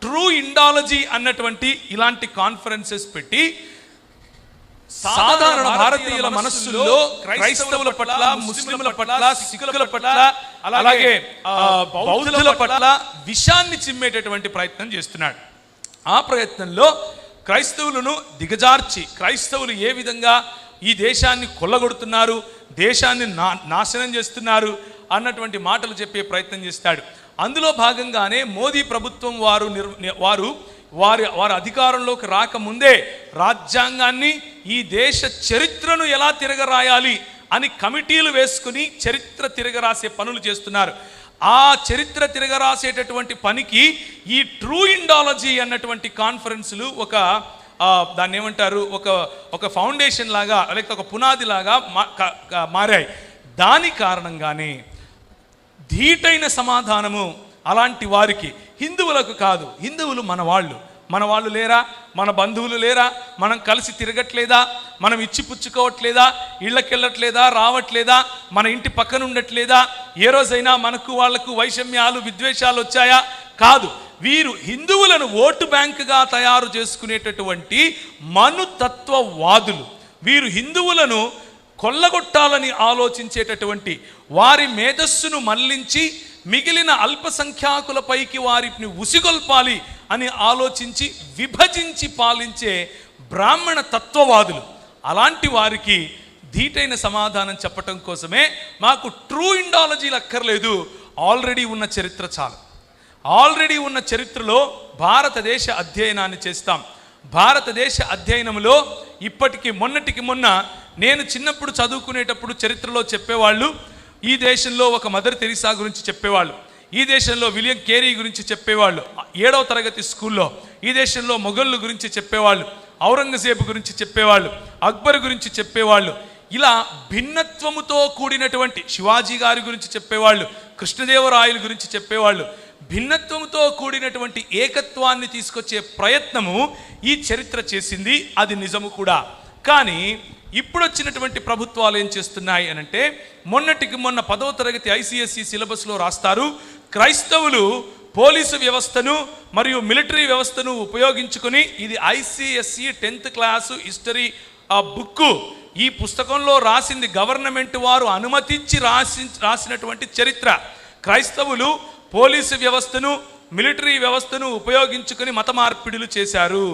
True Indology అన్నటువంటి ఇలాంటి conferences పెట్టి సాధారణ భారతీయుల మనస్సుల్లో క్రైస్తవుల పట్ల, ముస్లింల పట్ల, సిక్కుల పట్ల, అలాగే బౌద్ధుల పట్ల విషాన్ని చిమ్మేటటువంటి ప్రయత్నం చేస్తున్నాడు. ఆ ప్రయత్నంలో క్రైస్తవులను దిగజార్చి క్రైస్తవులు ఏ విధంగా ఈ దేశాన్ని కొల్లగొడుతున్నారు, దేశాన్ని నాశనం చేస్తున్నారు అన్నటువంటి మాటలు చెప్పే ప్రయత్నం చేస్తాడు. అందులో భాగంగానే మోదీ ప్రభుత్వం వారి అధికారంలోకి రాకముందే రాజ్యాంగాన్ని, ఈ దేశ చరిత్రను ఎలా తిరగరాయాలి అని కమిటీలు వేసుకుని చరిత్ర తిరగరాసే పనులు చేస్తున్నారు. ఆ చరిత్ర తిరగరాసేటటువంటి పనికి ఈ ట్రూ ఇండాలజీ అన్నటువంటి కాన్ఫరెన్సులు దాన్ని ఏమంటారు, ఒక ఫౌండేషన్ లాగా, లేక ఒక పునాది లాగా మారాయి. దాని కారణంగానే ధీటైన సమాధానము అలాంటి వారికి, హిందువులకు కాదు, హిందువులు మన వాళ్ళు లేరా, మన బంధువులు లేరా, మనం కలిసి తిరగట్లేదా, మనం ఇచ్చిపుచ్చుకోవట్లేదా, ఇళ్ళకెళ్ళట్లేదా, రావట్లేదా, మన ఇంటి పక్కన ఉండట్లేదా, ఏ రోజైనా మనకు వాళ్లకు వైషమ్యాలు, విద్వేషాలు వచ్చాయా? కాదు. వీరు హిందువులను ఓటు బ్యాంకుగా తయారు చేసుకునేటటువంటి మనుతత్వవాదులు. వీరు హిందువులను కొల్లగొట్టాలని ఆలోచించేటటువంటి, వారి మేధస్సును మళ్లించి మిగిలిన అల్పసంఖ్యాకులపైకి వారిని ఉసిగొల్పాలి అని ఆలోచించి విభజించి పాలించే బ్రాహ్మణ తత్వవాదులు. అలాంటి వారికి ధీటైన సమాధానం చెప్పటం కోసమే మాకు ట్రూ ఇండాలజీలు అక్కర్లేదు, ఆల్రెడీ ఉన్న చరిత్ర చాలు. ఆల్రెడీ ఉన్న చరిత్రలో భారతదేశ అధ్యయనాన్ని చేస్తాం. భారతదేశ అధ్యయనంలో ఇప్పటికి మొన్నటికి మొన్న నేను చిన్నప్పుడు చదువుకునేటప్పుడు చరిత్రలో చెప్పేవాళ్ళు, ఈ దేశంలో ఒక మదర్ తెరీసా గురించి చెప్పేవాళ్ళు, ఈ దేశంలో విలియం కేరీ గురించి చెప్పేవాళ్ళు 7వ తరగతి స్కూల్లో, ఈ దేశంలో మొఘళ్ళు గురించి చెప్పేవాళ్ళు, ఔరంగజేబు గురించి చెప్పేవాళ్ళు, అక్బర్ గురించి చెప్పేవాళ్ళు. ఇలా భిన్నత్వముతో కూడినటువంటి శివాజీ గారి గురించి చెప్పేవాళ్ళు, కృష్ణదేవరాయల గురించి చెప్పేవాళ్ళు. భిన్నత్వంతో కూడినటువంటి ఏకత్వాన్ని తీసుకొచ్చే ప్రయత్నము ఈ చరిత్ర చేసింది, అది నిజము కూడా. కానీ ఇప్పుడు వచ్చినటువంటి ప్రభుత్వాలు ఏం చేస్తున్నాయి అనంటే, మొన్నటికి మొన్న 10వ తరగతి ICSE సిలబస్లో రాస్తారు, క్రైస్తవులు పోలీసు వ్యవస్థను మరియు మిలిటరీ వ్యవస్థను ఉపయోగించుకుని, ఇది ICSE 10th class history book, ఈ పుస్తకంలో రాసింది గవర్నమెంట్ వారు అనుమతించి రాసినటువంటి చరిత్ర. క్రైస్తవులు పోలీసు వ్యవస్థను, మిలిటరీ వ్యవస్థను ఉపయోగించుకుని మత మార్పిడులు చేశారు.